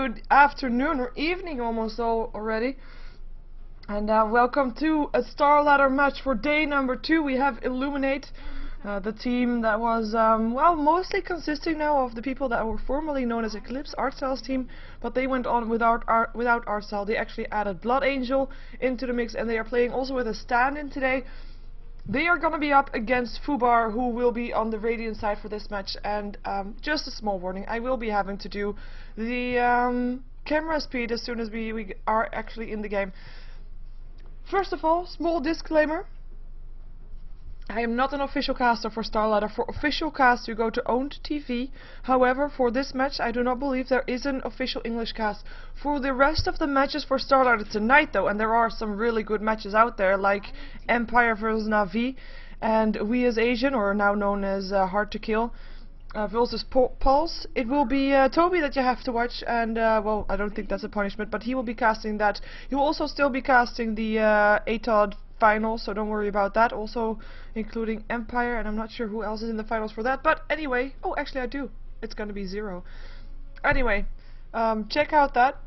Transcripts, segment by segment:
good afternoon or evening almost already. And welcome to a StarLadder match for day number 2. We have Iluminate, the team that was, well, mostly consisting now of the people that were formerly known as Eclipse, Artstyle's team, but they went on without Artstyle. They actually added Blood Angel into the mix, and they are playing also with a stand-in today. They are going to be up against FUBAR, who will be on the Radiant side for this match. And just a small warning, I will be having to do the camera speed as soon as we are actually in the game. First of all, small disclaimer. I am not an official caster for StarLadder. For official cast you go to Owned TV. However, for this match I do not believe there is an official English cast. For the rest of the matches for StarLadder tonight though, and there are some really good matches out there, like Empire vs Na'Vi and We as Asian, or now known as Hard to Kill, versus Pulse. It will be Toby that you have to watch, and well, I don't think that's a punishment, but he will be casting that. He will also still be casting the ATOD finals, so don't worry about that, also including Empire, and I'm not sure who else is in the finals for that, but anyway, oh actually I do, it's gonna be Zero. Anyway, check out that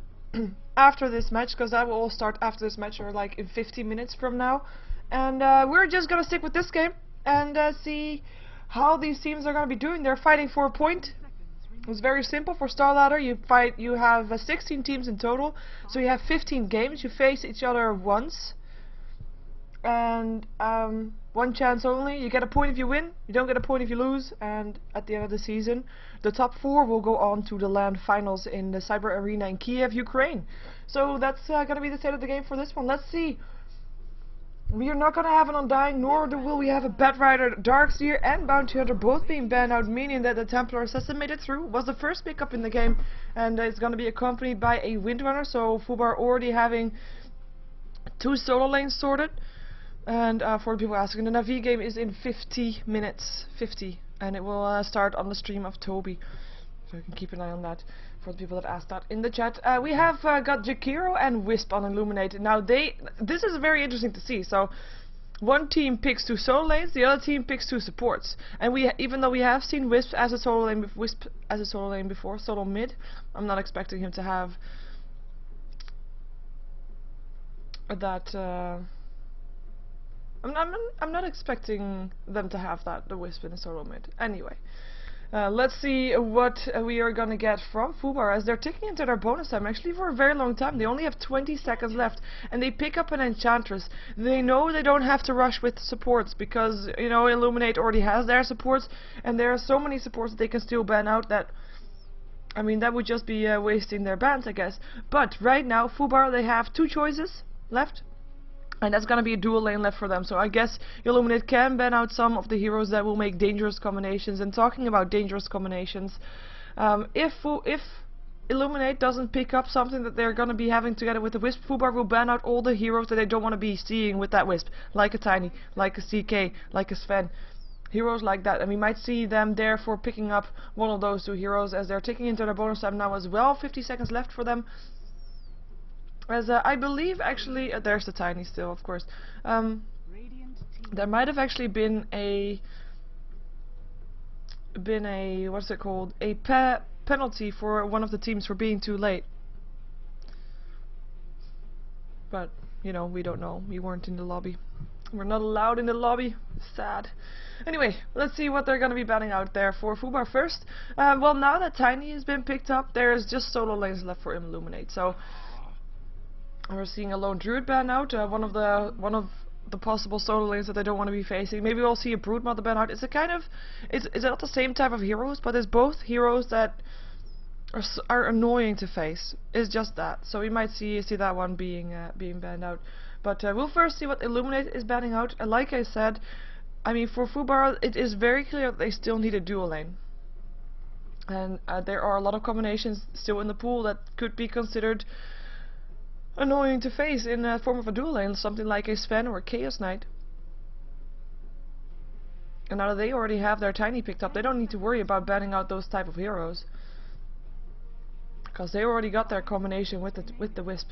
after this match, because that will all start after this match, or like in 15 minutes from now, and we're just gonna stick with this game and see how these teams are going to be doing. They're fighting for a point. It's very simple for StarLadder. You have 16 teams in total, so you have 15 games. You face each other once, and one chance only. You get a point if you win, you don't get a point if you lose, and at the end of the season the top 4 will go on to the LAN finals in the Cyber Arena in Kiev, Ukraine. So that's going to be the state of the game for this one. Let's see. We are not going to have an Undying, nor will we have a Batrider, Darkseer and Bounty Hunter both being banned out, meaning that the Templar Assassin made it through. Was the first pickup in the game, and it's going to be accompanied by a Windrunner, so FUBAR already having 2 solo lanes sorted. And for the people asking, the Na'Vi game is in 50 minutes, 50, and it will start on the stream of Toby, so you can keep an eye on that. For the people that asked that in the chat, we have got Jakiro and Wisp on Illuminate. Now this is very interesting to see. So one team picks 2 solo lanes, the other team picks 2 supports. And even though we have seen Wisp as a solo lane, before, solo mid, I'm not expecting him to have that. I'm not expecting them to have that, the Wisp in a solo mid. Anyway. Let's see what we are gonna get from FUBAR, as they're ticking into their bonus time actually for a very long time. They only have 20 seconds left, and they pick up an Enchantress. They know they don't have to rush with supports, because, you know, Illuminate already has their supports, and there are so many supports that they can still ban out that, I mean, that would just be wasting their bans, I guess. But right now, FUBAR, they have 2 choices left. And that's gonna be a dual lane left for them, so I guess Iluminate can ban out some of the heroes that will make dangerous combinations. And talking about dangerous combinations, if Iluminate doesn't pick up something that they're gonna be having together with the Wisp, FUBAR will ban out all the heroes that they don't want to be seeing with that Wisp, like a Tiny, like a CK, like a Sven. Heroes like that, and we might see them therefore picking up one of those 2 heroes, as they're taking into their bonus time now as well. 50 seconds left for them. As I believe, actually, there's the Tiny still, of course. There might have actually been a what's it called? A penalty for one of the teams for being too late. But you know, we don't know. We weren't in the lobby. We're not allowed in the lobby. Sad. Anyway, let's see what they're gonna be banning out there for FUBAR first. Well, now that Tiny has been picked up, there's just solo lanes left for Illuminate. So. We're seeing a Lone Druid ban out, one of the possible solo lanes that they don't want to be facing. Maybe we'll see a Broodmother ban out. It's a kind of, it's not the same type of heroes, but it's both heroes that are annoying to face. It's just that. So we might see that one being banned out. But we'll first see what Illuminate is banning out. And like I said, I mean, for FUBAR, it is very clear that they still need a dual lane. And there are a lot of combinations still in the pool that could be considered annoying to face in the form of a dual lane, something like a Sven or a Chaos Knight. And now that they already have their Tiny picked up, they don't need to worry about banning out those type of heroes, because they already got their combination with the Wisp.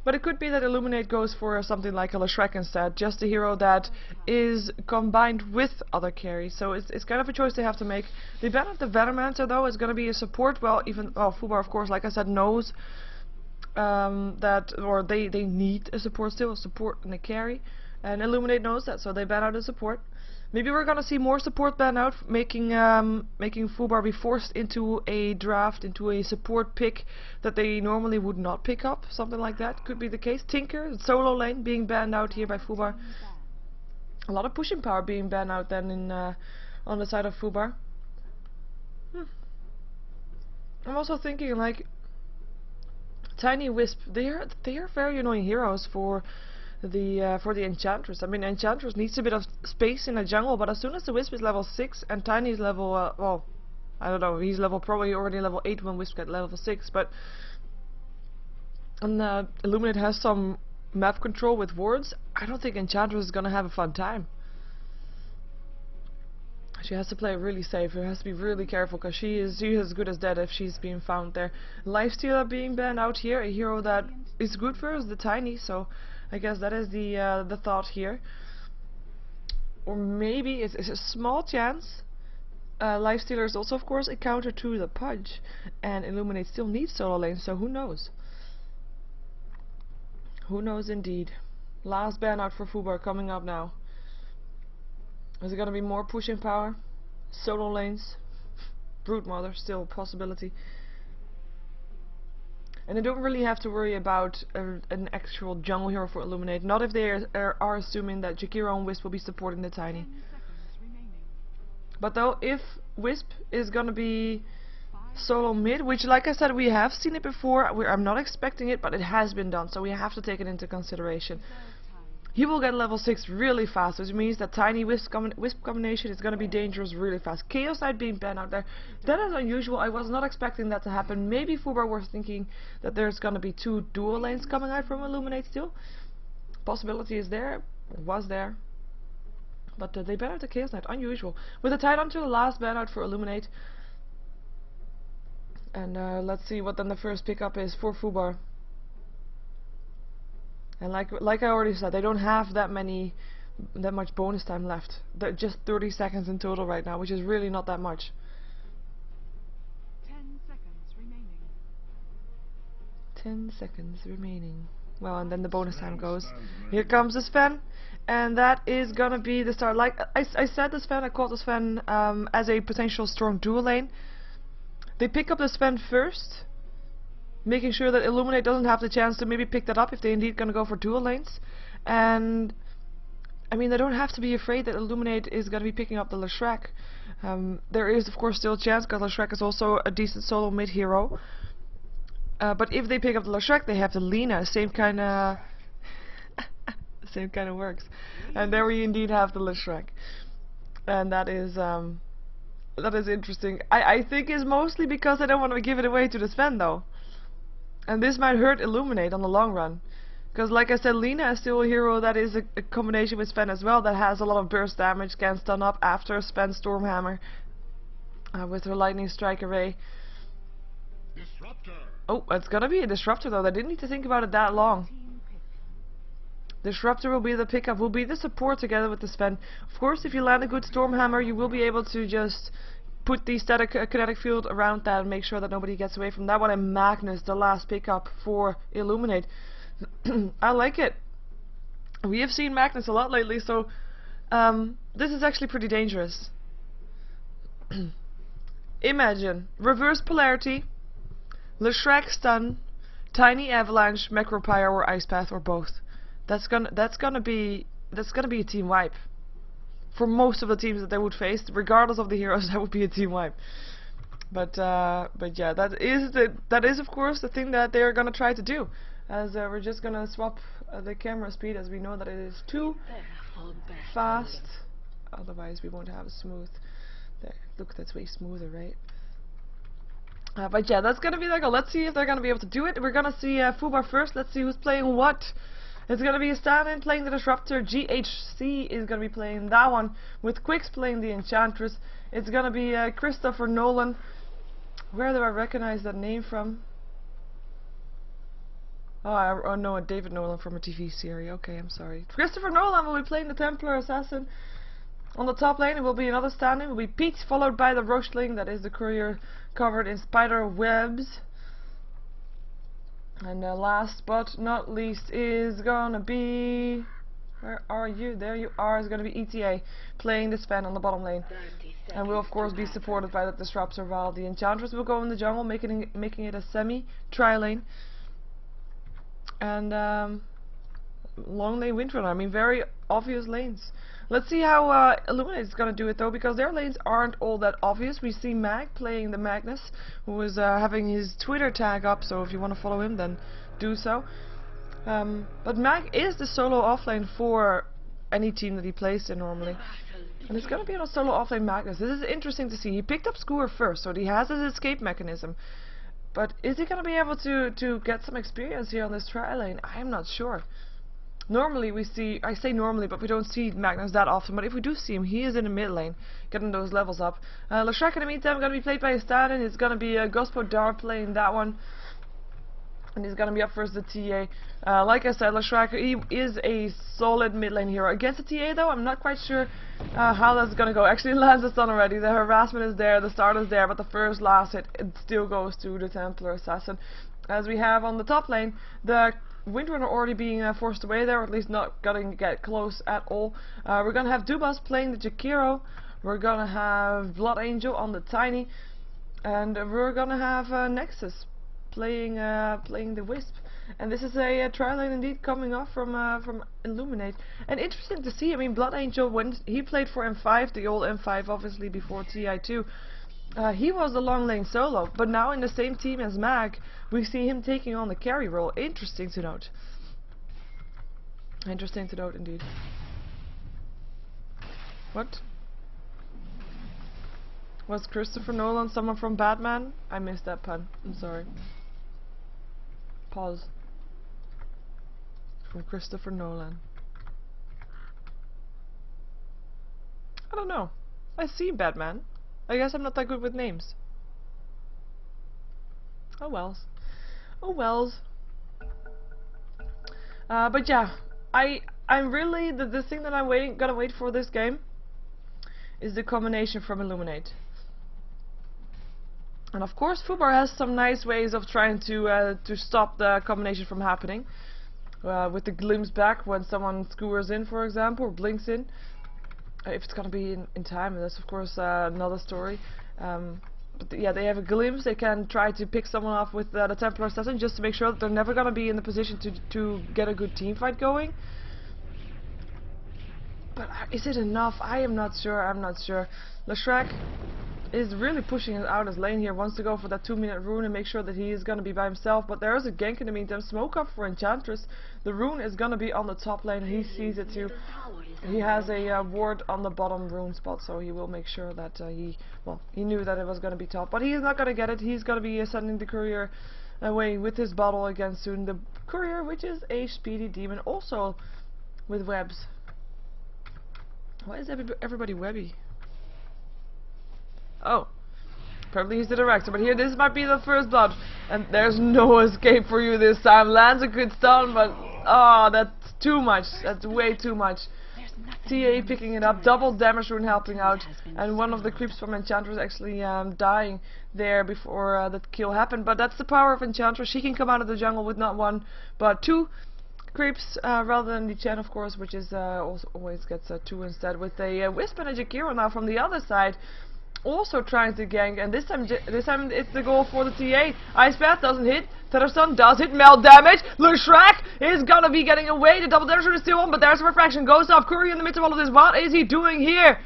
But it could be that Iluminate goes for something like a Leshrac instead, just a hero that is combined with other carries. So it's kind of a choice they have to make. The ban of the Venomancer though is going to be a support. Well, FUBAR of course, like I said, knows that, or they need a support still, a support and a carry. And Iluminate knows that, so they ban out a support. Maybe we're gonna see more support ban out, making FUBAR be forced into a draft, into a support pick that they normally would not pick up. Something like that could be the case. Tinker, solo lane, being banned out here by FUBAR. A lot of pushing power being banned out then in on the side of FUBAR. I'm also thinking like Tiny Wisp. They are very annoying heroes for the Enchantress. I mean, Enchantress needs a bit of space in the jungle, but as soon as the Wisp is level 6 and Tiny is level, well, I don't know, he's probably already level 8 when Wisp got level 6, but and Iluminate has some map control with wards. I don't think Enchantress is gonna have a fun time. She has to play really safe. She has to be really careful because she is as good as dead if she's being found there. Lifestealer being banned out here, a hero that is good for us, the Tiny, so I guess that is the thought here. Or maybe it's a small chance. Lifestealer is also of course a counter to the Pudge, and Iluminate still needs solo lane, so who knows? Who knows indeed. Last ban out for FUBAR coming up now. Is it gonna be more pushing power? Solo lanes? Broodmother, still a possibility. And they don't really have to worry about an actual jungle hero for Iluminate. Not if they are assuming that Jakiro and Wisp will be supporting the Tiny. But though, if Wisp is gonna be solo mid, which like I said, we have seen it before, I'm not expecting it, but it has been done, so we have to take it into consideration. He will get level 6 really fast, which means that Tiny Wisp combination is going to be dangerous really fast. Chaos Knight being banned out there, that is unusual. I was not expecting that to happen. Maybe FUBAR was thinking that there's going to be 2 dual lanes coming out from Iluminate still. Possibility is there, was there. But they banned out the Chaos Knight, unusual. With a tied on to the last ban out for Iluminate. And let's see what then the first pickup is for FUBAR. And like I already said, they don't have that much bonus time left. They're just 30 seconds in total right now, which is really not that much. 10 seconds remaining. 10 seconds remaining. Well, and then the bonus time goes. Here comes the Sven, and that is gonna be the start. Like I said, the Sven, I called the Sven as a potential strong dual lane. They pick up the Sven first, making sure that Iluminate doesn't have the chance to maybe pick that up if they're indeed gonna go for dual lanes. And I mean, they don't have to be afraid that Iluminate is gonna be picking up the Leshrac. There is of course still a chance because Leshrac is also a decent solo mid hero. But if they pick up the Leshrac, they have the Lina, same kind of works. And there we indeed have the Leshrac, and that is interesting. I think it's mostly because I don't want to give it away to the Sven though. And this might hurt Iluminate on the long run. Because like I said, Lina is still a hero that is a combination with Sven as well, that has a lot of burst damage, can stun up after Sven Stormhammer with her Lightning Strike array. Disruptor. Oh, it's gonna be a Disruptor though, they didn't need to think about it that long. Disruptor will be the pickup, will be the support together with the Sven. Of course, if you land a good Stormhammer, you will be able to just put the static kinetic field around that and make sure that nobody gets away from that one. And Magnus, the last pickup for Iluminate. I like it. We have seen Magnus a lot lately, so this is actually pretty dangerous. Imagine reverse polarity, Leshrac stun, Tiny Avalanche, Macropyre, or Ice Path, or both. That's gonna be a team wipe. For most of the teams that they would face, regardless of the heroes, that would be a team wipe. But yeah, that is of course the thing that they are gonna try to do. As we're just gonna swap the camera speed, as we know that it is too fast. Otherwise, we won't have a smooth. There, look, that's way smoother, right? But yeah, that's gonna be like let's see if they're gonna be able to do it. We're gonna see FUBAR first. Let's see who's playing what. It's gonna be a stand-in playing the Disruptor. GHC is gonna be playing that one, with Quicks playing the Enchantress. It's gonna be Christopher Nolan. Where do I recognize that name from? Oh no, David Nolan from a TV series. Okay, I'm sorry. Christopher Nolan will be playing the Templar Assassin. On the top lane, it will be another stand-in. It will be Pete, followed by the Roachling, that is the courier covered in spider webs. And last but not least is gonna be... Where are you? There you are. Is gonna be ETA playing the Sven on the bottom lane. And will of course be supported by the Disruptor, while the Enchantress will go in the jungle, making it a semi-tri lane. And long lane Windrunner. I mean, very obvious lanes. Let's see how Iluminate is going to do it though, because their lanes aren't all that obvious. We see Mag playing the Magnus, who is having his Twitter tag up, so if you want to follow him, then do so. But Mag is the solo offlane for any team that he plays in normally. And it's going to be on a solo offlane Magnus. This is interesting to see. He picked up Skewer first, so he has his escape mechanism. But is he going to be able to get some experience here on this tri lane? I am not sure. Normally we see, I say normally, but we don't see Magnus that often, but if we do see him, he is in the mid lane, getting those levels up. Leshrac in the meantime going to be played by a stand-in. It's going to be Gospodar playing that one. And he's going to be up first the TA. Like I said, Leshrac, he is a solid mid lane hero. Against the TA though, I'm not quite sure how that's going to go. Actually, it lands the stun already. The harassment is there, the start is there, but the first last hit, it still goes to the Templar Assassin. As we have on the top lane, the Windrunner already being forced away there, or at least not going to get close at all. We're going to have Dubas playing the Jakiro. We're going to have Blood Angel on the Tiny. And we're going to have Nexus playing the Wisp. And this is a tri lane indeed coming off from Iluminate. And interesting to see, I mean, Blood Angel, when he played for M5, the old M5 obviously before TI2, he was the long lane solo, but now in the same team as Mag, we see him taking on the carry role. Interesting to note. Interesting to note indeed. What? Was Christopher Nolan someone from Batman? I missed that pun. I'm sorry. Pause. From Christopher Nolan. I don't know. I see Batman. I guess I'm not that good with names. Oh wells. Oh wells. But yeah, I'm really the thing that I'm gonna wait for this game is the combination from Iluminate. And of course FUBAR has some nice ways of trying to stop the combination from happening. With the glimpse back when someone skewers in, for example, or blinks in. If it's gonna be in time, that's of course another story. But yeah, they have a glimpse. They can try to pick someone off with the Templar Assassin just to make sure that they're never gonna be in the position to get a good team fight going. But is it enough? I am not sure. I'm not sure. Leshrac is really pushing it out his lane here. Wants to go for that 2-minute rune and make sure that he is gonna be by himself. But there is a gank in the meantime. Smoke up for Enchantress. The rune is gonna be on the top lane. He sees it too. He has a ward on the bottom rune spot, so he will make sure that he knew that it was going to be top, but he is not going to get it. He's going to be sending the courier away with his bottle again soon. The courier, which is a speedy demon, also with webs. Why is everybody webby? Oh, probably he's the director, but here this might be the first blood, and there's no escape for you this time. Lands a good stun, but oh, that's too much. That's way too much. TA picking it up, double damage rune helping out, and one of the creeps from Enchantress actually dying there before that kill happened. But that's the power of Enchantress. She can come out of the jungle with not one, but two creeps rather than the Chen, of course, which is also always gets two instead, with a Wisp and a Jakiro now from the other side. Also trying to gank, and this time it's the goal for the TA. Ice Path doesn't hit, Tetherstone does hit, melt damage. Leshrac is gonna be getting away. The double damage is still on, but there's a refraction. Goes off. Courier in the midst of all of this. What is he doing here?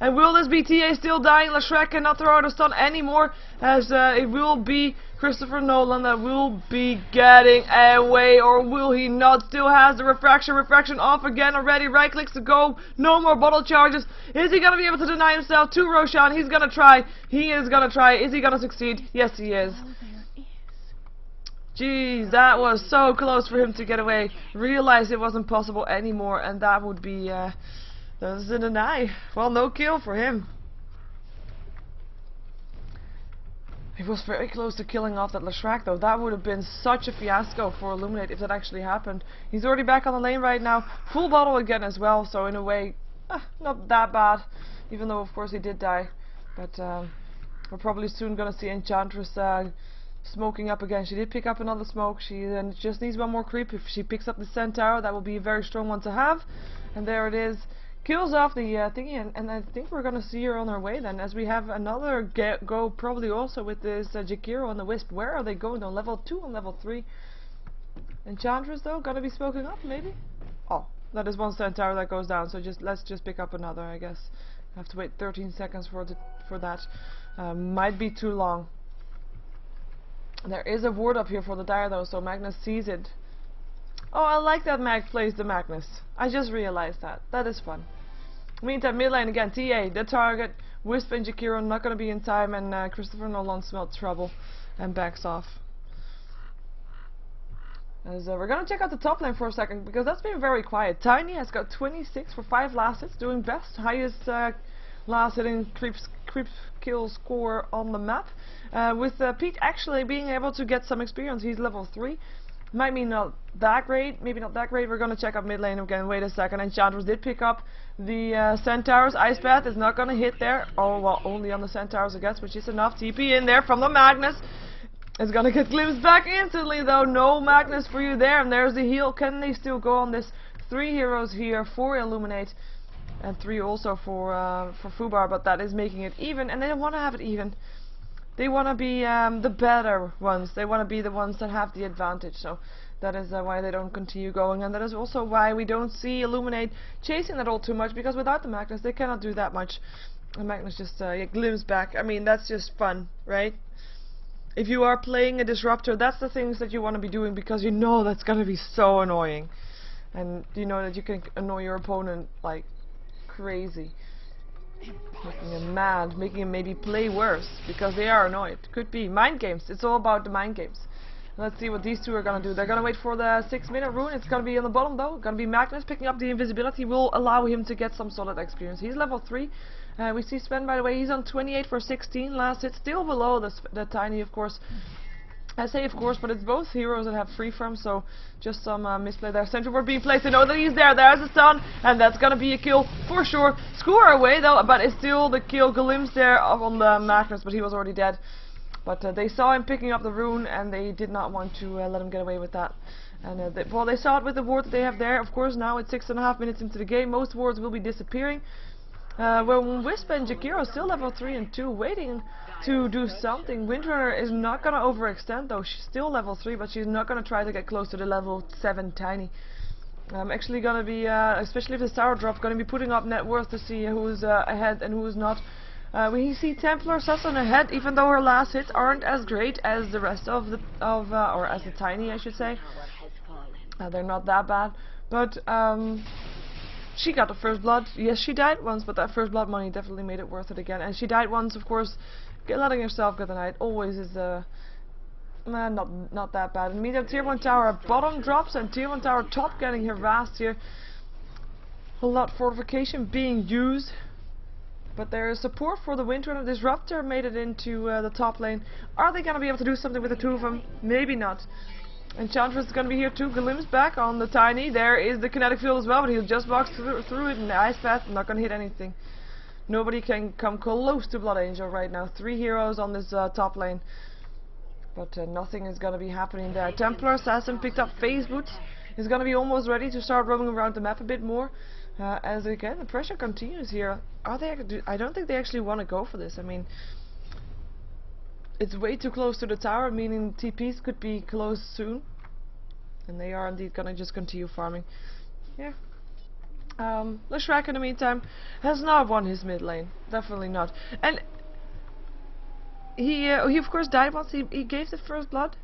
And will this be TA still dying? Leshrac cannot throw out a stun anymore, as it will be Christopher Nolan that will be getting away, or will he not? Still has the refraction off again already. Right clicks to go. No more bottle charges. Is he gonna be able to deny himself to Roshan? He's gonna try. He is gonna try. Is he gonna succeed? Yes, he is. Jeez, that was so close for him to get away. Realized it wasn't possible anymore, and that would be that was a deny. Well, no kill for him. He was very close to killing off that Leshrac though. That would have been such a fiasco for Iluminate if that actually happened. He's already back on the lane right now. Full bottle again as well, so in a way, not that bad. Even though of course he did die. But we're probably soon gonna see Enchantress smoking up again. She did pick up another smoke. She then just needs one more creep. If she picks up the Centaur, that will be a very strong one to have. And there it is. Kills off the thingy, and I think we're gonna see her on her way then, as we have another go probably also with this Jakiro and the Wisp. Where are they going on level 2 and level 3? Enchantress though, gonna be smoking up maybe? Oh, that is one Centaur that goes down, so let's just pick up another, I guess. I have to wait 13 seconds for that. Might be too long. There is a ward up here for the Dire though, so Magnus sees it. Oh, I like that Mag plays the Magnus. I just realized that. That is fun. Meantime, mid lane again. TA, the target. Wisp and Jakiro not going to be in time, and Christopher Nolan smelled trouble and backs off. As we're going to check out the top lane for a second, because that's been very quiet. Tiny has got 26 for 5 last hits, doing best. Highest last hitting creep kill score on the map. With Pete actually being able to get some experience. He's level 3. Might be not that great, maybe not that great. We're gonna check out mid lane again. Wait a second. Enchantress did pick up the Centaurs. Ice Path is not gonna hit there. Oh well, only on the Centaurs I guess, which is enough. TP in there from the Magnus. It's gonna get glimpsed back instantly though. No Magnus for you there, and there's the heal. Can they still go on this? 3 heroes here for Iluminate, and 3 also for FUBAR, but that is making it even, and they don't want to have it even. They want to be the better ones. They want to be the ones that have the advantage. So that is why they don't continue going, and that is also why we don't see Iluminate chasing that all too much, because without the Magnus they cannot do that much. The Magnus just glimpses back. I mean, that's just fun, right? If you are playing a disruptor, that's the things that you want to be doing, because you know that's going to be so annoying, and you know that you can annoy your opponent like crazy. Making him mad, making him maybe play worse, because they are annoyed. Could be mind games. It's all about the mind games. Let's see what these two are gonna do. They're gonna wait for the 6-minute rune. It's gonna be on the bottom though. Gonna be Magnus picking up the invisibility. Will allow him to get some solid experience. He's level 3. We see Sven, by the way. He's on 28 for 16 last hit. Still below the Tiny, of course. I say of course, but it's both heroes that have free farm, so just some misplay there. Sentry ward being placed. They know that he's there. There's a stun, and that's gonna be a kill for sure. Score away though, but it's still the kill. Glimpse there on the Magnus, but he was already dead. But they saw him picking up the rune, and they did not want to let him get away with that. And well, they saw it with the ward that they have there. Of course, now it's 6.5 minutes into the game. Most wards will be disappearing. When Wisp and Jakiro still level 3 and 2, waiting to do something. Windrunner is not gonna overextend though. She's still level 3, but she's not gonna try to get close to the level 7 Tiny. I'm actually gonna be, especially if the tower drop, gonna be putting up net worth to see who's ahead and who's not. We see Templar Assassin ahead, even though her last hits aren't as great as the rest of the or as the Tiny, I should say. They're not that bad, but she got the first blood. Yes, she died once, but that first blood money definitely made it worth it again. And she died once, of course. Letting herself get the night always is not that bad. And meantime, tier 1 tower bottom drops, and tier 1 tower top getting harassed here. A lot of fortification being used, but there is support for the Windrunner. Disruptor made it into the top lane. Are they gonna be able to do something with the two of them? Maybe not. Enchantress is going to be here too. Glimpse back on the Tiny. There is the kinetic field as well, but he'll just walk through it, and the Ice Path not going to hit anything. Nobody can come close to Blood Angel right now. 3 heroes on this top lane, but nothing is going to be happening there. Templar Assassin picked up Phase Boots. He's going to be almost ready to start roaming around the map a bit more. As again, the pressure continues here. Are they? I don't think they actually want to go for this. I mean, it's way too close to the tower, meaning TPs could be close soon, and they are indeed gonna just continue farming. Yeah. Leshrac in the meantime has not won his mid lane, definitely not. And he of course died once. He gave the first blood,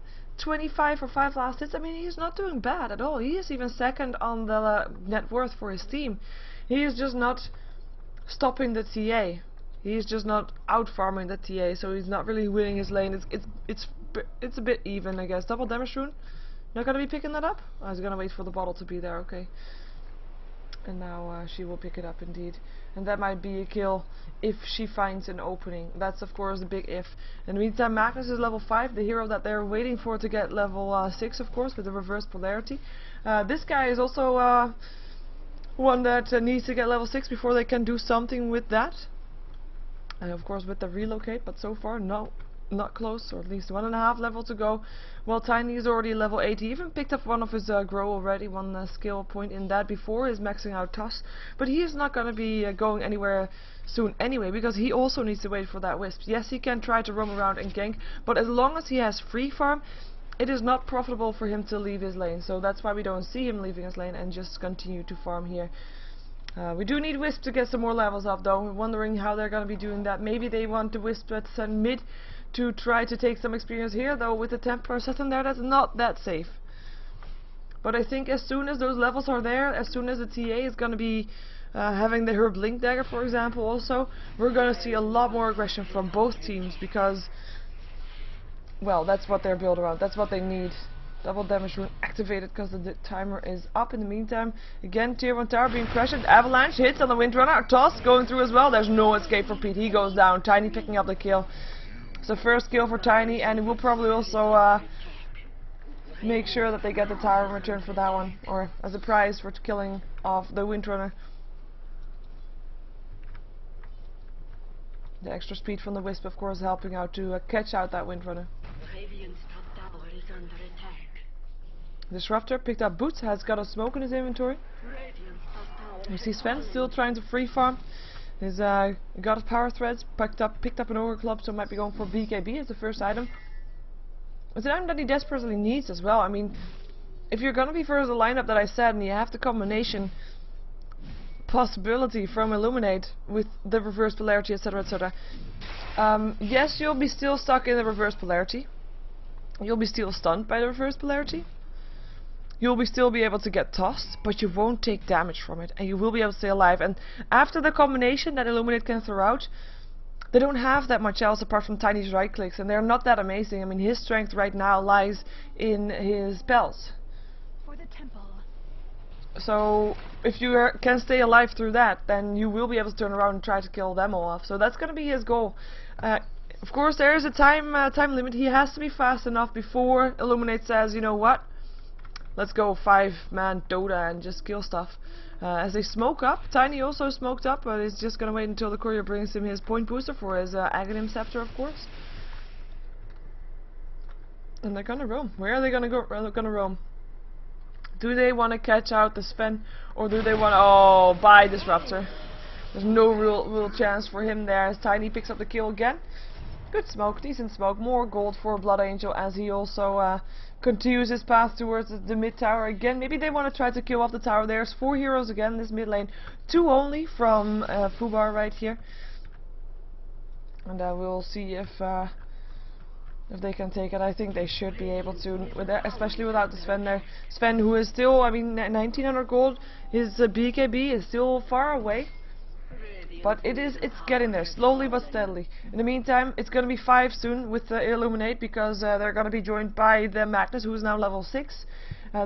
25 for 5 last hits. I mean, he's not doing bad at all. He is even second on the net worth for his team. He is just not stopping the TA. He's just not out farming the TA, so he's not really winning his lane. It's a bit even, I guess. Double damage rune. Not gonna be picking that up. I was gonna wait for the bottle to be there. Okay. And now she will pick it up indeed. And that might be a kill if she finds an opening. That's of course the big if. In the meantime, Magnus is level 5, the hero that they're waiting for to get level 6 of course, with the reverse polarity. This guy is also one that needs to get level 6 before they can do something with that. And of course with the relocate, but so far no. Not close, or at least 1.5 level to go. Well, Tiny is already level 8. He even picked up one of his grow already, one skill point in that before his maxing out toss. But he is not going to be going anywhere soon anyway, because he also needs to wait for that wisp. Yes, he can try to roam around and gank, but as long as he has free farm, it is not profitable for him to leave his lane. So that's why we don't see him leaving his lane and just continue to farm here. We do need Wisp to get some more levels up though. We're wondering how they're going to be doing that. Maybe they want the Wisp at mid to try to take some experience here, though with the Templar set in there, that's not that safe. But I think as soon as those levels are there, as soon as the TA is going to be having the Herb Link Dagger for example also, we're going to see a lot more aggression from both teams, because, well, that's what they're built around, that's what they need. Double damage rune activated because the timer is up. In the meantime, again, tier 1 tower being crushed. Avalanche hits on the Windrunner. Toss going through as well. There's no escape for Pete. He goes down. Tiny picking up the kill. So first kill for Tiny, and he will probably also make sure that they get the tower in return for that one, or as a prize for killing off the Windrunner. The extra speed from the Wisp, of course, helping out to catch out that Windrunner. Disruptor picked up boots, has got a smoke in his inventory. You see Sven still trying to free farm. He's got his power threads, picked up an ogre club, so might be going for BKB as the first item. It's an item that he desperately needs as well. I mean, if you're gonna be first the lineup that I said, and you have the combination possibility from Iluminate with the reverse polarity, etc., etc. Yes, you'll be still stuck in the reverse polarity. You'll be still stunned by the reverse polarity. You'll be still be able to get tossed, but you won't take damage from it, and you will be able to stay alive. And after the combination that Iluminate can throw out, they don't have that much else apart from Tiny's right clicks, and they're not that amazing. I mean, his strength right now lies in his spells. For the temple. So if you can stay alive through that, then you will be able to turn around and try to kill them all off. So that's going to be his goal. Of course, there is a time limit. He has to be fast enough before Iluminate says, you know what? Let's go 5-man Dota and just kill stuff. As they smoke up, Tiny also smoked up, but he's just gonna wait until the courier brings him his point booster for his Aghanim Scepter, of course. And they're gonna roam. Where are they gonna go? They're gonna roam. Do they want to catch out the Sven, or do they want to? Oh, buy Disruptor. There's no real chance for him there. As Tiny picks up the kill again. Good smoke, decent smoke. More gold for Blood Angel as he also continues his path towards the mid tower again. Maybe they want to try to kill off the tower. There's 4 heroes again in this mid lane. 2 only from FUBAR right here. And we'll see if they can take it. I think they should be able to, especially without the Sven there. Sven, who is still, I mean, 1900 gold. His BKB is still far away. But it's getting there, slowly but steadily. In the meantime, it's going to be 5 soon with the Illuminate, because they're going to be joined by the Magnus, who is now level 6.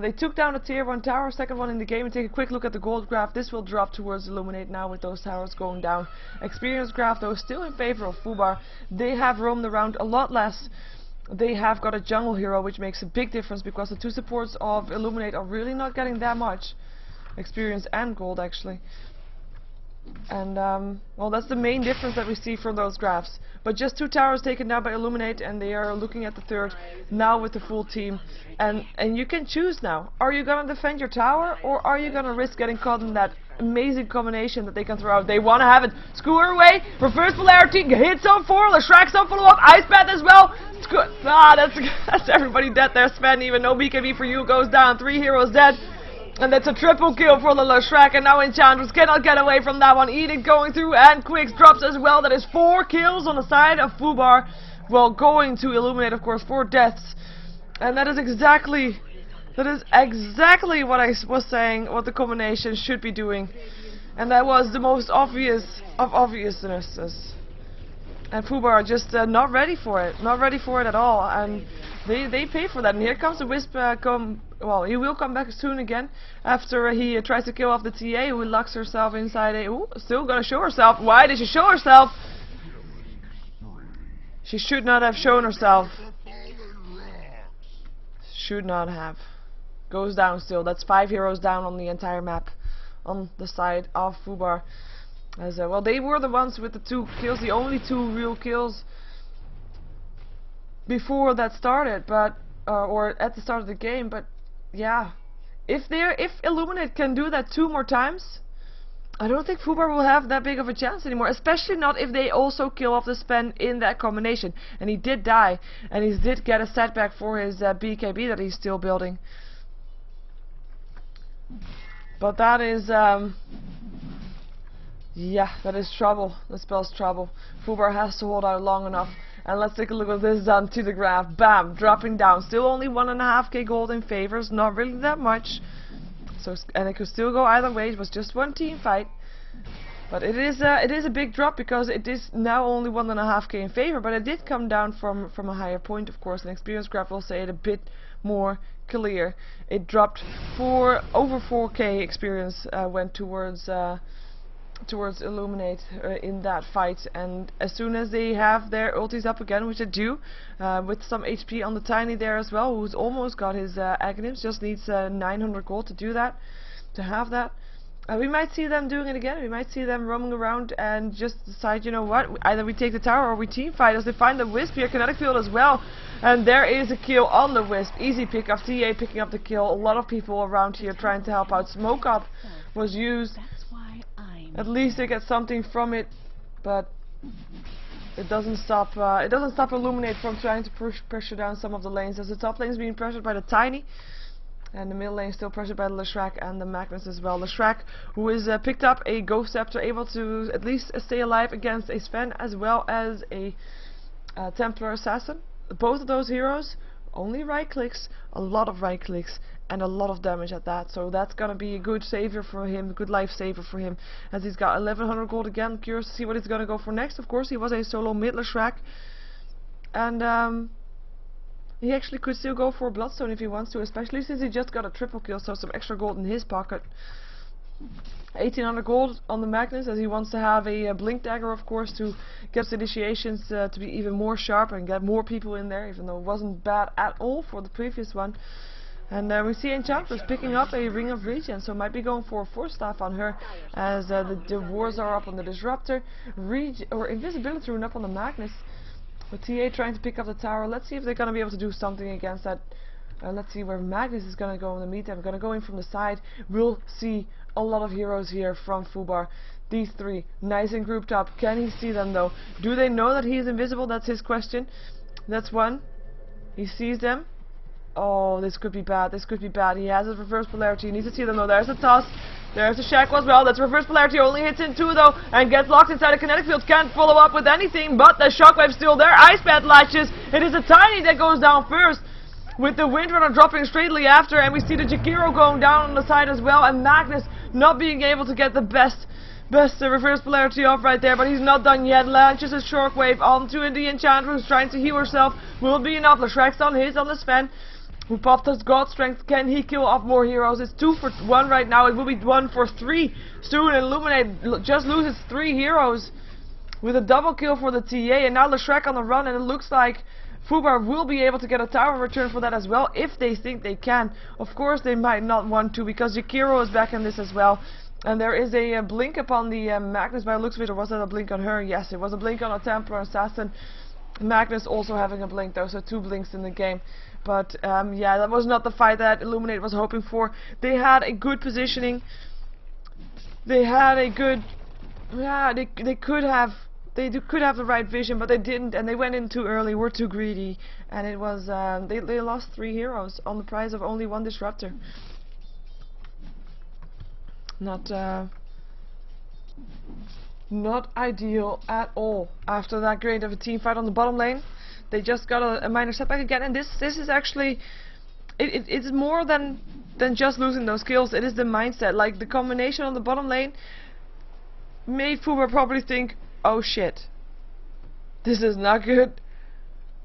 They took down a tier 1 tower, second one in the game, and take a quick look at the gold graph. This will drop towards Illuminate now with those towers going down. Experience graph, though, still in favor of FUBAR. They have roamed around a lot less. They have got a jungle hero, which makes a big difference, because the 2 supports of Illuminate are really not getting that much experience and gold, actually. And well, that's the main difference that we see from those graphs. But just 2 towers taken down by Iluminate, and they are looking at the 3rd now with the full team. And you can choose now. Are you gonna defend your tower, or are you gonna risk getting caught in that amazing combination that they can throw out? They want to have it. Skewer away, reverse polarity, hits on 4, Leshrax on follow up, Ice Path as well. It's good. That's everybody dead there. Sven, even no BKB for you, goes down. 3 heroes dead. And that's a triple kill for the Leshrac, and now Enchantress cannot get away from that one. Edict going through, and Quicks drops as well. That is 4 kills on the side of FUBAR. Well, going to Illuminate, of course, 4 deaths. And that is exactly what I was saying, what the combination should be doing. And that was the most obvious of obviousnesses. And FUBAR are just not ready for it. Not ready for it at all. And they pay for that. And here comes the Wisp well, he will come back soon again after he tries to kill off the TA, who locks herself inside a... Ooh, still gonna show herself. Why did she show herself? She should not have shown herself. Should not have. Goes down still. That's 5 heroes down on the entire map. On the side of FUBAR. As well, they were the ones with the 2 kills, the only 2 real kills before that started, but or at the start of the game. But yeah, if Iluminate can do that 2 more times, I don't think FUBAR will have that big of a chance anymore. Especially not if they also kill off the Sven in that combination. And he did die, and he did get a setback for his BKB that he's still building. But that is yeah, that is trouble. That spells trouble. FUBAR has to hold out long enough. And let's take a look at this done to the graph. Bam! Dropping down. Still only 1.5k gold in favors. Not really that much. So, and it could still go either way. It was just one team fight. But it is a big drop because it is now only 1.5k in favor. But it did come down from a higher point, of course. An experience graph will say it a bit more clear. It dropped over 4k experience went towards Iluminate in that fight, and as soon as they have their ultis up again, which they do, with some HP on the Tiny there as well, who's almost got his Aghanims, just needs 900 gold to do that, to have that. We might see them doing it again. We might see them roaming around and just decide, you know what, either we take the tower or we team fight, as they find the Wisp here, kinetic field as well, and there is a kill on the Wisp. Easy pick up, TA picking up the kill. A lot of people around here trying to help out. Smoke up was used. At least they get something from it, but it doesn't stop Iluminate from trying to pressure down some of the lanes, as the top lane is being pressured by the Tiny, and the middle lane is still pressured by the Leshrac and the Magnus as well. Leshrac, who is picked up a Ghost Scepter, able to at least stay alive against a Sven as well as a Templar Assassin. Both of those heroes only right clicks, a lot of right clicks, and a lot of damage at that, so that's gonna be a good savior for him, a good life saver for him, as he's got 1100 gold again. Curious to see what he's gonna go for next. Of course, he was a solo mid Leshrac, and he actually could still go for a Bloodstone if he wants to, especially since he just got a triple kill, so some extra gold in his pocket. 1800 gold on the Magnus, as he wants to have a Blink Dagger, of course, to get his initiations to be even more sharp and get more people in there, even though it wasn't bad at all for the previous one. And we see Enchantress picking up a Ring of Regen, so might be going for a Force Staff on her, as the wars are up on the Disruptor, or Invisibility Rune up on the Magnus. With TA trying to pick up the tower. Let's see if they're going to be able to do something against that. Let's see where Magnus is going to go in the meantime. Going to go in from the side. We'll see a lot of heroes here from FUBAR. These 3, nice and grouped up. Can he see them though? Do they know that he is invisible? That's his question. That's one. He sees them. Oh, this could be bad. This could be bad. He has a reverse polarity. He needs to see them though. There's a toss. There's a Shackle as well. That's reverse polarity. Only hits in 2 though, and gets locked inside a kinetic field. Can't follow up with anything, but the shockwave's still there. Ice Pad latches. It is a Tiny that goes down first, with the Windrunner dropping straightly after, and we see the Jakiro going down on the side as well, and Magnus not being able to get the best reverse polarity off right there, but he's not done yet. Launches a shockwave onto the Enchantress, who's trying to heal herself. Will be enough. Leshrac's on the Sven, who popped his God Strength. Can he kill off more heroes? It's 2 for 1 right now. It will be 1 for 3 soon. Iluminate just loses 3 heroes with a double kill for the TA, and now Leshrac on the run, and it looks like FUBAR will be able to get a tower return for that as well, if they think they can. Of course, they might not want to, because Jakiro is back in this as well. And there is a blink upon the Magnus by the looks of it, or was that a blink on her? Yes, it was a blink on a Templar Assassin. Magnus also having a blink though, so 2 blinks in the game. But yeah, that was not the fight that Iluminate was hoping for. They had a good positioning. They had a good... yeah, they could have the right vision, but they didn't, and they went in too early, were too greedy, and it was they lost 3 heroes on the price of only 1 Disruptor. Not ideal at all. After that great of a team fight on the bottom lane, they just got a minor setback again, and this is actually it's more than just losing those kills. It is the mindset, like the combination on the bottom lane made FUBAR probably think, oh shit, this is not good.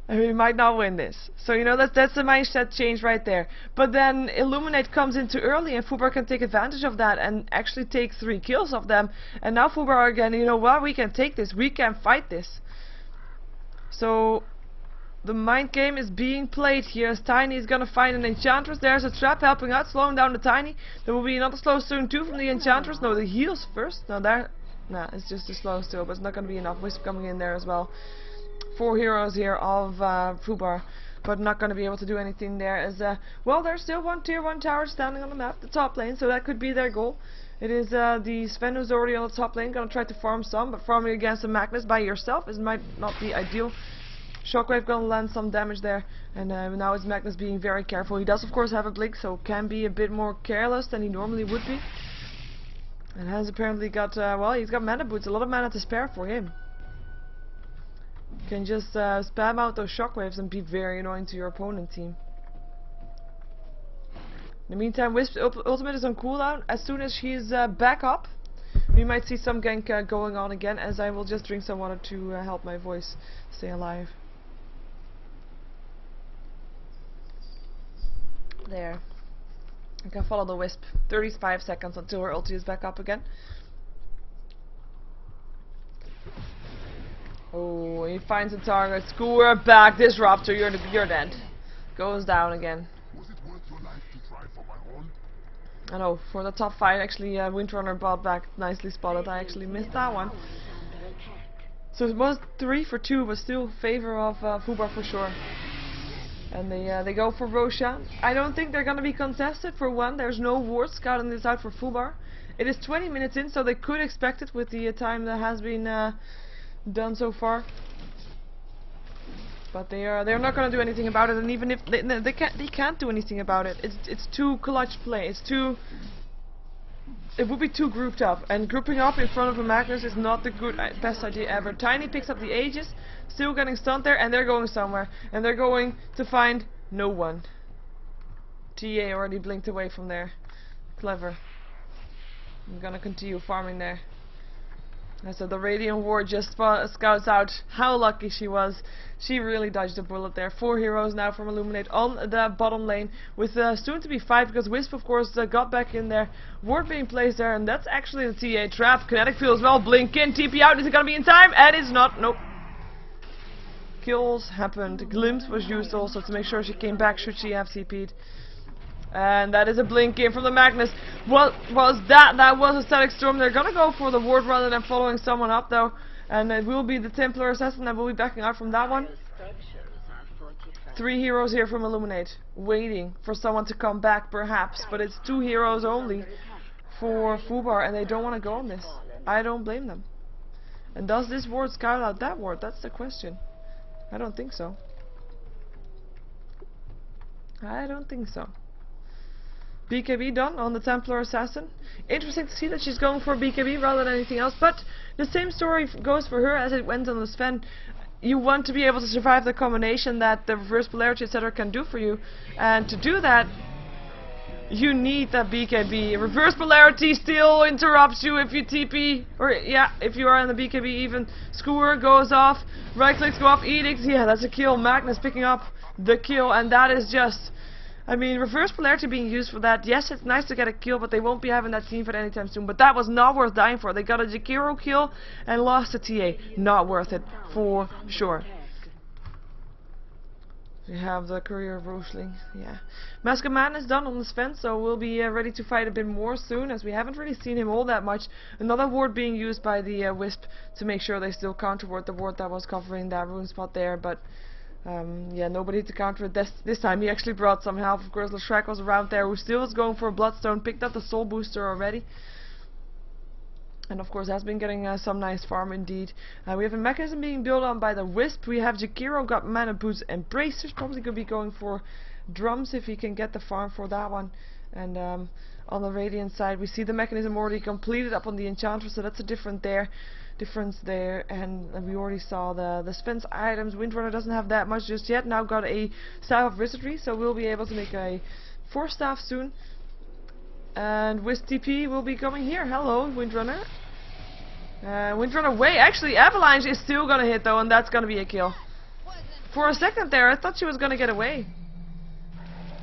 and we might not win this. So you know that's a mindset change right there. But then Illuminate comes in too early, and FUBAR can take advantage of that and actually take 3 kills of them. And now FUBAR again, you know what? We can take this. We can fight this. So the mind game is being played here as Tiny is gonna find an Enchantress. There's a trap helping out, slowing down the Tiny. There will be another slow soon too from the Enchantress. No, the heals first. No, there. Nah, it's just a slow still, but it's not gonna be enough. Wisp coming in there as well. 4 heroes here of FUBAR, but not gonna be able to do anything there. As well, there's still one tier 1 tower standing on the map, the top lane, so that could be their goal. It is the Sven who's already on the top lane, gonna try to farm some, but farming against the Magnus by yourself might not be ideal. Shockwave gonna land some damage there, and now it's Magnus being very careful. He does of course have a blink, so can be a bit more careless than he normally would be. And has apparently got, well, he's got mana boots, a lot of mana to spare for him. Can just spam out those shockwaves and be very annoying to your opponent team. In the meantime, Wisp's ultimate is on cooldown. As soon as she's back up, we might see some gank going on again, as I will just drink some water to help my voice stay alive. There. I can follow the Wisp. 35 seconds until her ulti is back up again. Oh, he finds a target. Skewer back. Disruptor, you're dead. Goes down again. Was it worth your life to try for my horn? I know, for the top 5 actually Windrunner bought back. Nicely spotted. I actually missed that one. So it was 3 for 2, but still favor of FUBAR for sure. And they go for Roshan. I don't think they're gonna be contested. For one, there's no ward scouting this out for FUBAR. It is 20 minutes in, so they could expect it with the time that has been done so far. But they're not gonna do anything about it. And even if they can't do anything about it. It's too clutch play. It would be too grouped up, and grouping up in front of a Magnus is not the best idea ever. Tiny picks up the Aegis, still getting stunned there, and they're going somewhere. And they're going to find no one. TA already blinked away from there. Clever. I'm gonna continue farming there. And so the Radiant Ward just scouts out how lucky she was. She really dodged a bullet there. 4 heroes now from Iluminate on the bottom lane, with soon to be 5, because Wisp of course got back in there. Ward being placed there, and that's actually the TA trap. Kinetic field as well. Blink in, TP out. Is it gonna be in time? And it's not. Nope. Kills happened. Glimpse was used also to make sure she came back should she have TP'd. And that is a blink in from the Magnus. What was that? That was a static storm. They're gonna go for the ward rather than following someone up though. And it will be the Templar Assassin that will be backing out from that one. 3 heroes here from Iluminate, waiting for someone to come back perhaps. But it's 2 heroes only for FUBAR, and they don't want to go on this. I don't blame them. And does this ward scout out that ward? That's the question. I don't think so. I don't think so. BKB done on the Templar Assassin. Interesting to see that she's going for BKB rather than anything else, but the same story goes for her as it went on the Sven. You want to be able to survive the combination that the reverse polarity etc. can do for you, and to do that you need that BKB. Reverse polarity still interrupts you if you TP, or yeah, if you are in the BKB even. Skewer goes off, right clicks go off, Edict, yeah, that's a kill. Magnus picking up the kill, and that is just, I mean, reverse polarity being used for that. Yes, it's nice to get a kill, but they won't be having that team fight anytime soon. But that was not worth dying for. They got a Jakiro kill and lost a TA. Not worth it, for sure. We have the career of Roosling. Yeah. Mask of Man is done on the Sven, so we'll be ready to fight a bit more soon, as we haven't really seen him all that much. Another ward being used by the Wisp to make sure they still counter ward the ward that was covering that rune spot there, but yeah, nobody to counter it this time. He actually brought some help. Of course, Shrek was around there, who still was going for a Bloodstone, picked up the Soul Booster already. And of course has been getting some nice farm indeed. We have a mechanism being built on by the Wisp. We have Jakiro, got mana boots and bracers. Probably going to be going for drums if he can get the farm for that one. And on the Radiant side we see the mechanism already completed up on the Enchantress, so that's a difference there. And we already saw the Sven's items. Windrunner doesn't have that much just yet. Now got a Staff of Wizardry, so we'll be able to make a 4 staff soon. And Wisp TP will be coming here. Hello, Windrunner. Windrunner away. Actually, Avalanche is still gonna hit though, and that's gonna be a kill. For a second there, I thought she was gonna get away.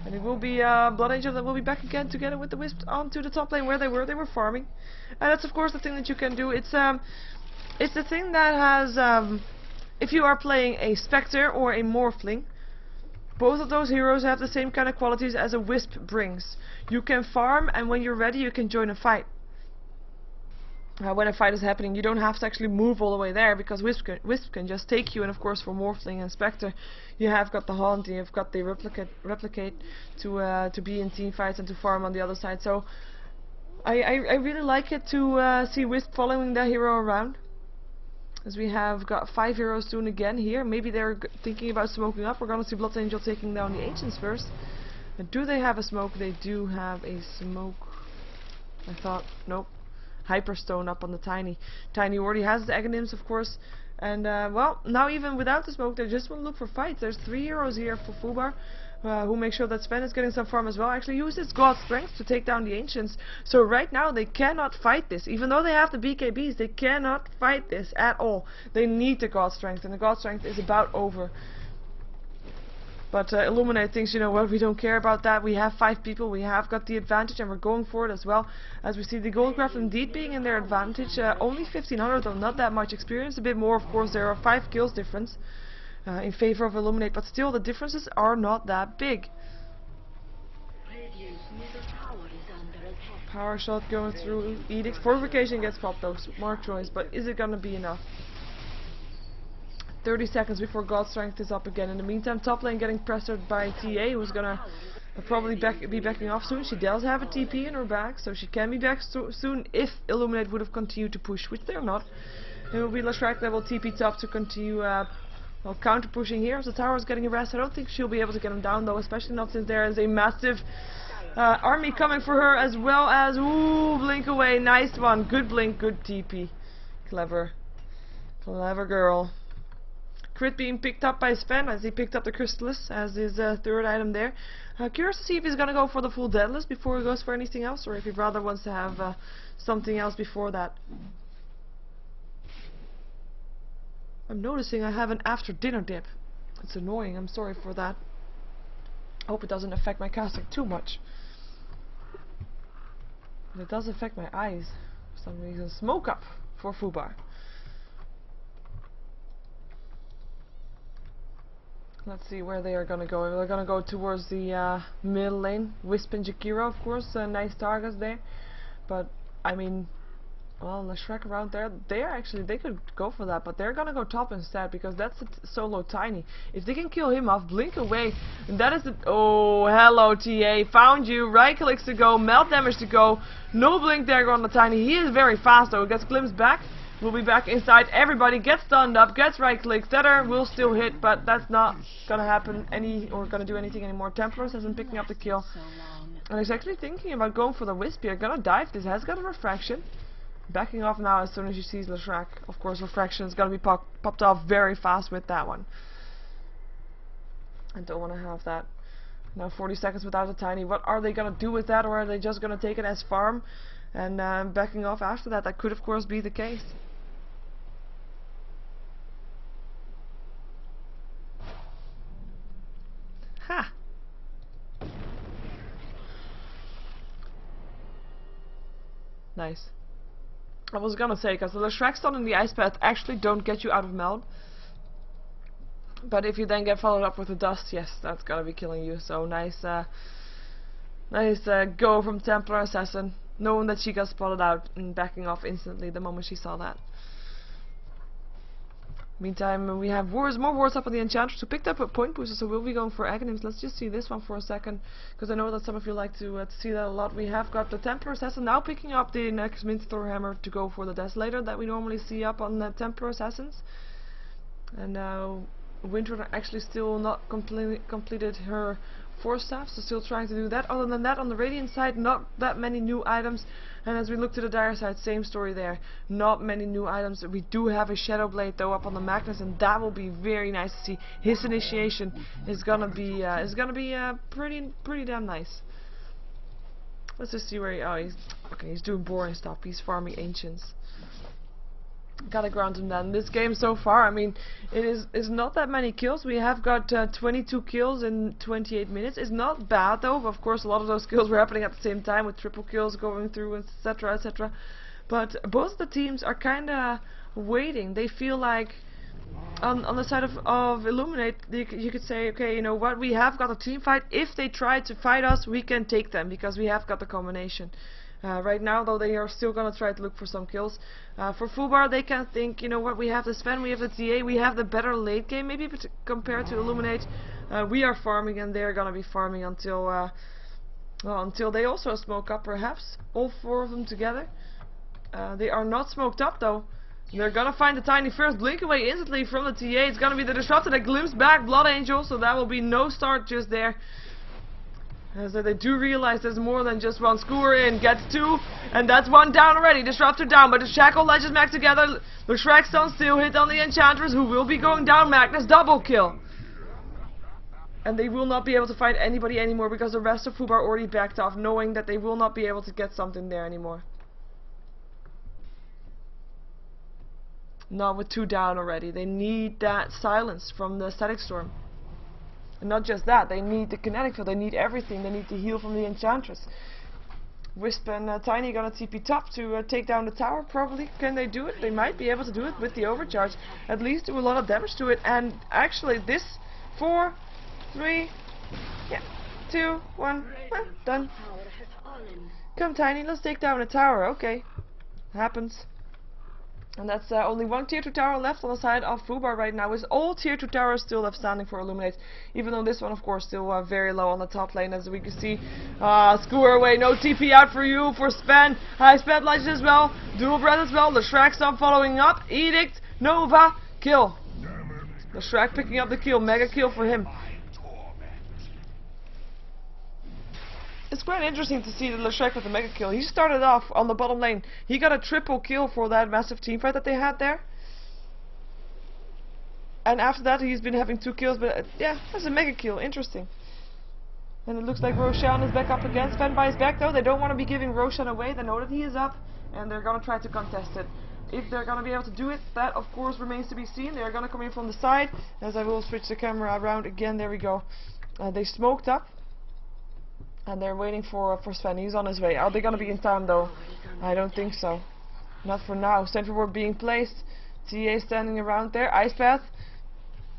And it will be Blood Angel that will be back again together with the Wisp onto the top lane where they were. They were farming. And that's of course the thing that you can do. It's the thing that has, if you are playing a Spectre or a Morphling, both of those heroes have the same kind of qualities as a Wisp brings. You can farm, and when you're ready you can join a fight. When a fight is happening, you don't have to actually move all the way there, because Wisp can just take you. And of course for Morphling and Spectre, you have got the Haunt, you've got the Replicate to be in team fights and to farm on the other side. So I really like it to see Wisp following that hero around. As we have got 5 heroes soon again here. Maybe they're thinking about smoking up. We're gonna see Blood Angel taking down the Ancients first. And do they have a smoke? They do have a smoke. I thought, nope. Hyperstone up on the Tiny. Tiny already has the Aghanims, of course. And well, now even without the smoke, they just want to look for fights. There's 3 heroes here for FUBAR, who make sure that Sven is getting some farm as well. Actually uses God's Strength to take down the Ancients. So right now they cannot fight this. Even though they have the BKBs, they cannot fight this at all. They need the God's Strength, and the God's Strength is about over. But Iluminate thinks, you know what, we don't care about that. We have 5 people, we have got the advantage, and we're going for it as well. As we see the Goldcraft indeed being in their advantage. Only 1500 though, not that much experience. A bit more, of course. There are 5 kills difference in favor of Iluminate, but still the differences are not that big. Power shot going through Edict. Fortification gets popped though, smart choice, but is it gonna be enough? 30 seconds before God's Strength is up again. In the meantime, top lane getting pressured by TA, who's gonna probably be backing off soon. She does have a TP in her back, so she can be back soon if Iluminate would have continued to push, which they're not. It will be Lashrak that will TP top to continue counter pushing here. As the tower is getting harassed, I don't think she'll be able to get him down though, especially not since there is a massive army coming for her, as well as, ooh, blink away, nice one, good blink, good TP. Clever girl. Crit being picked up by Sven as he picked up the Chrysalis as his 3rd item there. Curious to see if he's gonna go for the full Deadless before he goes for anything else, or if he rather wants to have something else before that. I'm noticing I have an after dinner dip. It's annoying, I'm sorry for that. I hope it doesn't affect my casting too much. But it does affect my eyes for some reason. Smoke up for FUBAR. Let's see where they are gonna go. They're gonna go towards the middle lane. Wisp and Jakiro, of course, nice targets there. But I mean, well, Lashrak around there, they could go for that, but they're gonna go top instead because that's a solo Tiny. If they can kill him off, blink away. And that is the, oh, hello TA, found you. Right clicks to go, melt damage to go. No blink there on the Tiny. He is very fast though. Gets glimpsed back. We'll be back inside. Everybody gets stunned up, gets right click. Setter will still hit, but that's not gonna happen or gonna do anything anymore. Templars has been picking up the kill. And he's actually thinking about going for the Wisp here. Gonna dive. This has got a refraction. Backing off now as soon as he sees Lashrak. Of course, refraction is gonna be popped off very fast with that one. I don't wanna have that. Now 40 seconds without a Tiny. What are they gonna do with that, or are they just gonna take it as farm and backing off after that? That could of course be the case. Ha! Nice. I was gonna say, because the Lashrak stun and the Ice Path actually don't get you out of Melb. But if you then get followed up with the Dust, yes, that's gonna be killing you. So nice, nice go from Templar Assassin, knowing that she got spotted out and backing off instantly the moment she saw that. Meantime, we have more wards up on the Enchantress who picked up a point booster, so we'll be going for Aghanims. Let's just see this one for a second, because I know that some of you like to see that a lot. We have got the Templar Assassin now picking up the next Minthor Hammer to go for the Desolator that we normally see up on the Templar Assassins. And Winter actually still not completed her Force Staff, so still trying to do that. Other than that, on the Radiant side, not that many new items. And as we look to the Dire side, same story there. Not many new items. We do have a Shadow Blade though up on the Magnus, and that will be very nice to see. His initiation is gonna be pretty damn nice. Let's just see where he's doing boring stuff. He's farming Ancients. Gotta grant him that. In this game so far, I mean, it's not that many kills. We have got 22 kills in 28 minutes. It's not bad though. Of course, a lot of those kills were happening at the same time with triple kills going through, etc., etc. But both the teams are kind of waiting. They feel like on the side of Iluminate, you could say, okay, you know what, we have got a team fight. If they try to fight us, we can take them because we have got the combination. Right now, though, they are still going to try to look for some kills. For FUBAR, they can think, you know what, we have the Sven, we have the TA, we have the better late game, maybe compared to Iluminate. We are farming, and they're going to be farming until, well, until they also smoke up, perhaps. All four of them together. They are not smoked up, though. They're going to find the Tiny first, blink away instantly from the TA. It's going to be the Disruptor that glimpses back Blood Angel, so that will be no start just there. So they do realize there's more than just one. Skewer in, gets two, and that's one down already. Disruptor down, but the Shackle Legends back together. The Shrek-Stone still hit on the Enchantress, who will be going down. Magnus double kill. And they will not be able to find anybody anymore because the rest of FUBAR already backed off, knowing that they will not be able to get something there anymore. Not with two down already. They need that silence from the Static Storm. And not just that, they need the kinetic field, they need everything, they need the heal from the Enchantress. Wisp and Tiny gonna TP top to take down the tower, probably. Can they do it? They might be able to do it with the overcharge. At least do a lot of damage to it. And actually this, 4, 3, yeah, 2, 1, done. Come Tiny, let's take down the tower, okay. Happens. And that's only one tier 2 tower left on the side of FUBAR right now. With all tier 2 towers still left standing for Iluminate. Even though this one, of course, still very low on the top lane, as we can see. Skewer away, no TP out for you, for Sven. High Sped Legend as well. Dual Breath as well. The Shrek-Stone following up. Edict, Nova, kill. The Shrek picking up the kill. Mega kill for him. It's quite interesting to see the Shrek with the mega kill. He started off on the bottom lane. He got a triple kill for that massive teamfight that they had there. And after that he's been having 2 kills, but yeah, that's a mega kill. Interesting. And it looks like Roshan is back up again. Sven by his back though. They don't want to be giving Roshan away. They know that he is up, and they're going to try to contest it. If they're going to be able to do it, that of course remains to be seen. They're going to come in from the side. As I will switch the camera around again. There we go. They smoked up. And they're waiting for Sven. He's on his way. Are they going to be in time though? I don't think so. Not for now. Sentry Ward being placed. TA standing around there. Ice Path.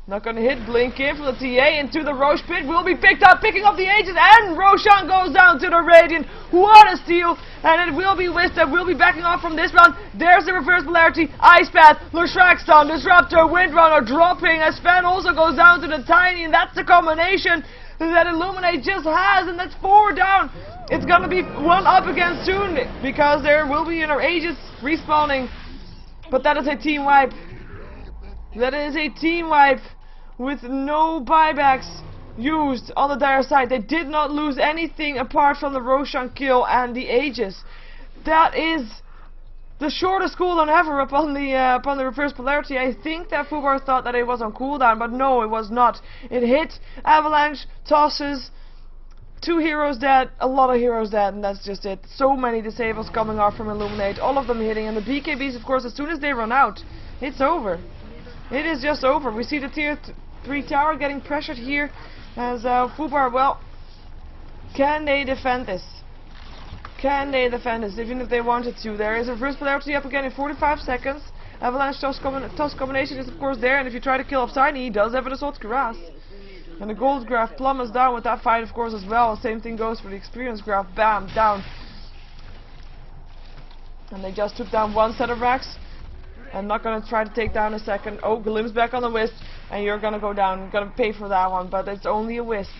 Not going to hit. Blink in from the TA into the Roche Pit. Will be picked up. Picking up the Aegis. And Roshan goes down to the Radiant. What a steal. And it will be Wisp that will be backing off from this round. There's the reverse polarity. Ice Path. Shrek-Stone. Disruptor. Windrunner dropping. As Sven also goes down to the Tiny. And that's the combination that Iluminate just has, and that's 4 down. It's gonna be 1 up again soon, because there will be an Aegis respawning. But that is a team wipe. That is a team wipe with no buybacks used on the dire side. They did not lose anything apart from the Roshan kill and the Aegis. That is the shortest cooldown ever upon the reverse polarity. I think that FUBAR thought that it was on cooldown, but no, it was not. It hit, avalanche, tosses, 2 heroes dead, a lot of heroes dead, and that's just it. So many disables coming off from Iluminate, all of them hitting, and the BKBs, of course, as soon as they run out, it's over. It is just over. We see the tier 3 tower getting pressured here, as FUBAR, well, can they defend this? Can they defend this, even if they wanted to? There is a reverse polarity up again in 45 seconds. Avalanche toss combination is of course there, and if you try to kill off Tiny, he does have an Assault Cuirass. And the Gold Graph plummets down with that fight of course as well. Same thing goes for the Experience Graph. Bam, down. And they just took down 1 set of racks. I'm not going to try to take down a second. Oh, Glimpse back on the Wisp, and you're going to go down. You're going to pay for that one, but it's only a Wisp.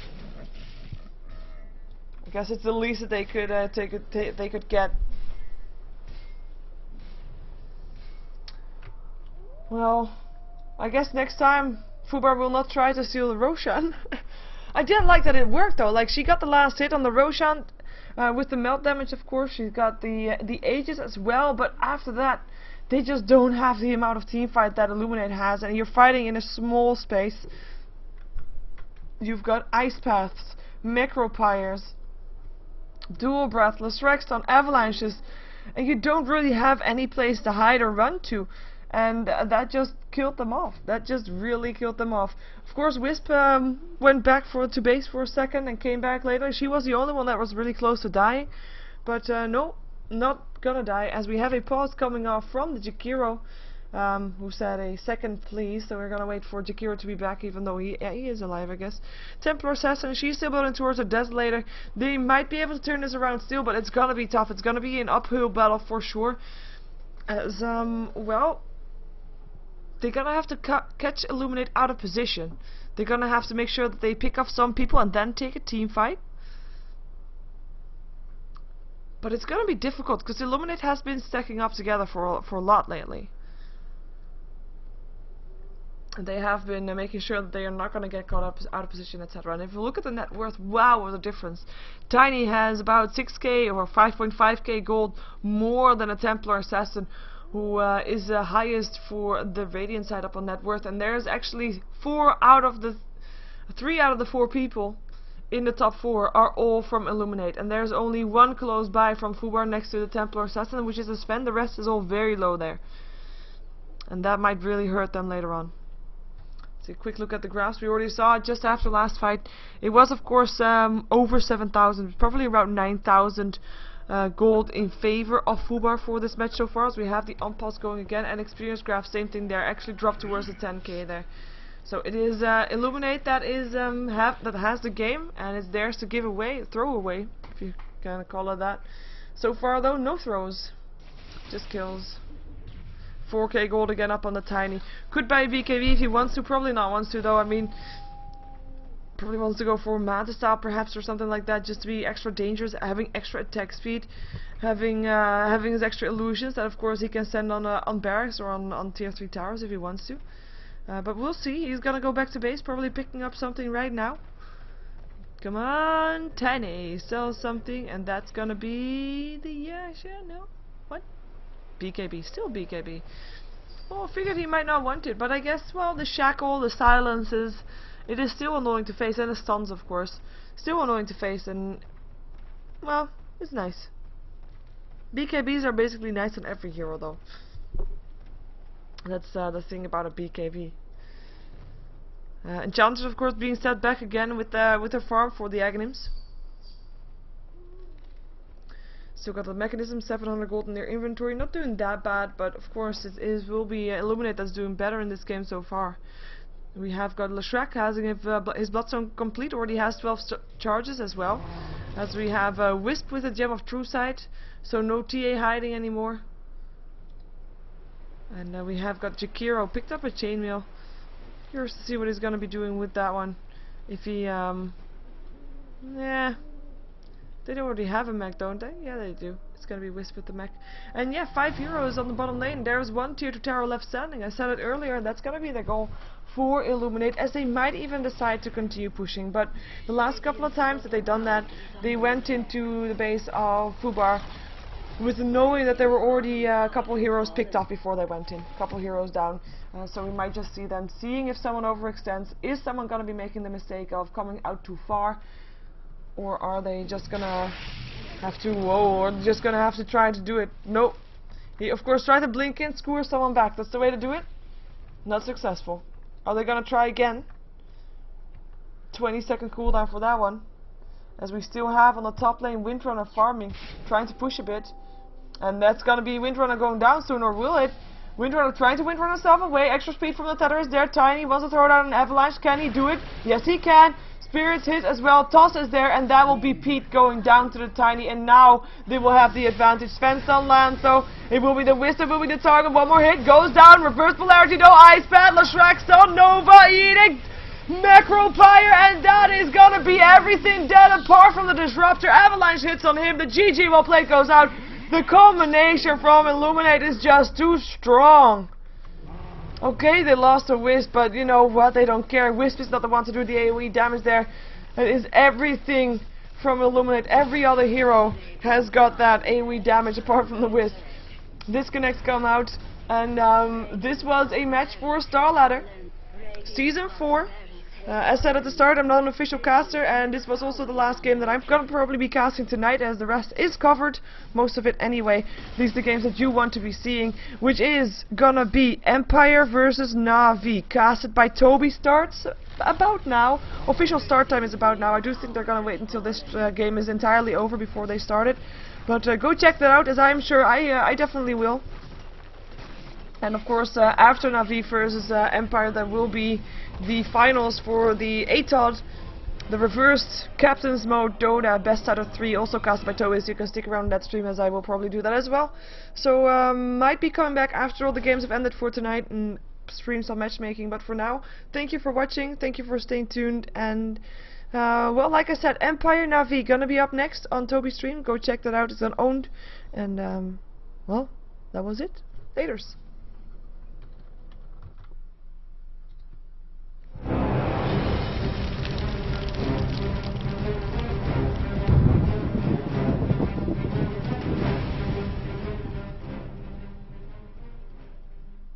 I guess it's the least that they could get. Well, I guess next time FUBAR will not try to steal the Roshan. I did like that it worked though. Like she got the last hit on the Roshan with the melt damage. Of course, she's got the Aegis as well. But after that, they just don't have the amount of teamfight that Iluminate has, and you're fighting in a small space. You've got Ice Paths, Macropyres, Dual Breathless, Shrek-Stone, Avalanches, and you don't really have any place to hide or run to. and that just killed them off. That just really killed them off. Of course, Wisp went back to base for a second and came back later. She was the only one that was really close to dying, but no, not gonna die, as we have a pause coming off from the Jakiro, who said a second please, so we're gonna wait for Jakiro to be back, even though he is alive, I guess. Templar Assassin, she's still building towards a Desolator. They might be able to turn this around still, but it's gonna be tough. It's gonna be an uphill battle for sure, as well, they're gonna have to catch Iluminate out of position. They're gonna have to make sure that they pick off some people and then take a team fight. But it's gonna be difficult, because Iluminate has been stacking up together for a lot lately. They have been making sure that they are not going to get caught up out of position, etc. And if you look at the net worth, wow, what a difference. Tiny has about 6k or 5.5k gold more than a Templar Assassin, who is the highest for the Radiant side up on net worth. And there's actually 3 out of the 4 people in the top 4 are all from Iluminate. And there's only one close by from FUBAR next to the Templar Assassin, which is a Sven. The rest is all very low there. And that might really hurt them later on. A quick look at the graphs. We already saw it just after last fight. It was of course over 7,000, probably around 9,000 gold in favor of FUBAR for this match so far. As we have the unpause going again, and experience graph, same thing there, actually dropped towards the 10k there. So it is Iluminate that is that has the game, and it's theirs to give away, throw away, if you kind of call it that. So far though, no throws, just kills. 4k gold again up on the Tiny. Could buy BKB if he wants to, probably not wants to though. I mean, probably wants to go for Manta style perhaps, or something like that, just to be extra dangerous, having extra attack speed, having his extra illusions that of course he can send on barracks or on tier 3 towers if he wants to. But we'll see. He's gonna go back to base, probably picking up something right now. Come on, Tiny, sell something, and that's gonna be the no. What? BKB, still BKB. Well, I figured he might not want it, but I guess, well, the shackle, the silences, it is still annoying to face, and the stuns, of course, still annoying to face, and, well, it's nice. BKBs are basically nice on every hero, though. That's the thing about a BKB. Enchantress, of course, being set back again with her farm for the Aghanims. Still got the mechanism, 700 gold in their inventory, not doing that bad, but of course it will be Iluminate that's doing better in this game so far. We have got Leshrek having his Bloodstone complete, already has 12 charges as well. As we have Wisp with a Gem of True Sight, so no TA hiding anymore. And we have got Jakiro, picked up a Chainmail. Curious to see what he's going to be doing with that one. If he, yeah. They already have a mech, don't they? Yeah, they do. It's gonna be Wisp with the mech. And yeah, 5 heroes on the bottom lane. There's one tier 2 tower left standing. I said it earlier, that's gonna be the goal for Iluminate, as they might even decide to continue pushing. But the last couple of times that they've done that, they went into the base of FUBAR with knowing that there were already a couple heroes picked off before they went in. A couple heroes down. So we might just see them seeing if someone overextends. Is someone gonna be making the mistake of coming out too far? Or are they just gonna have to, or just gonna have to try to do it? Nope. He of course tried to blink in, skewer someone back. That's the way to do it. Not successful. Are they gonna try again? 20-second cooldown for that one. As we still have on the top lane Windrunner farming, trying to push a bit. And that's gonna be Windrunner going down soon, or will it? Windrunner trying to Windrunner himself away. Extra speed from the tether is there. Tiny wants to throw down an avalanche. Can he do it? Yes, he can. Spirits hit as well. Toss is there, and that will be Pete going down to the Tiny, and now they will have the advantage. Sven's on land, so it will be the Wisp, will be the target. One more hit, goes down. Reverse polarity though. Ice Pad, Leshrek stun, Nova eating. Necropire, and that is gonna be everything dead apart from the Disruptor. Avalanche hits on him. The GG while play goes out. The combination from Iluminate is just too strong. Okay, they lost a Wisp, but you know what, they don't care. Wisp is not the one to do the AoE damage there. It is everything from Iluminate. Every other hero has got that AoE damage apart from the Wisp. Disconnects come out, and this was a match for StarLadder. Season 4. As said at the start, I'm not an official caster, and this was also the last game that I'm gonna probably be casting tonight, as the rest is covered, most of it anyway. These are the games that you want to be seeing, which is gonna be Empire versus Na'Vi, casted by Toby. Starts about now. Official start time is about now. I do think they're gonna wait until this game is entirely over before they start it, but go check that out, as I'm sure I definitely will. And of course, after Na'Vi versus Empire, there will be the finals for the ATOD, the reversed Captain's Mode Dota Best out of 3, also cast by Toby, so you can stick around that stream, as I will probably do that as well. So, might be coming back after all the games have ended for tonight and stream some matchmaking, but for now, thank you for watching, thank you for staying tuned, and well, like I said, Empire Na'Vi gonna be up next on Toby's stream. Go check that out, it's unowned, and well, that was it. Laters.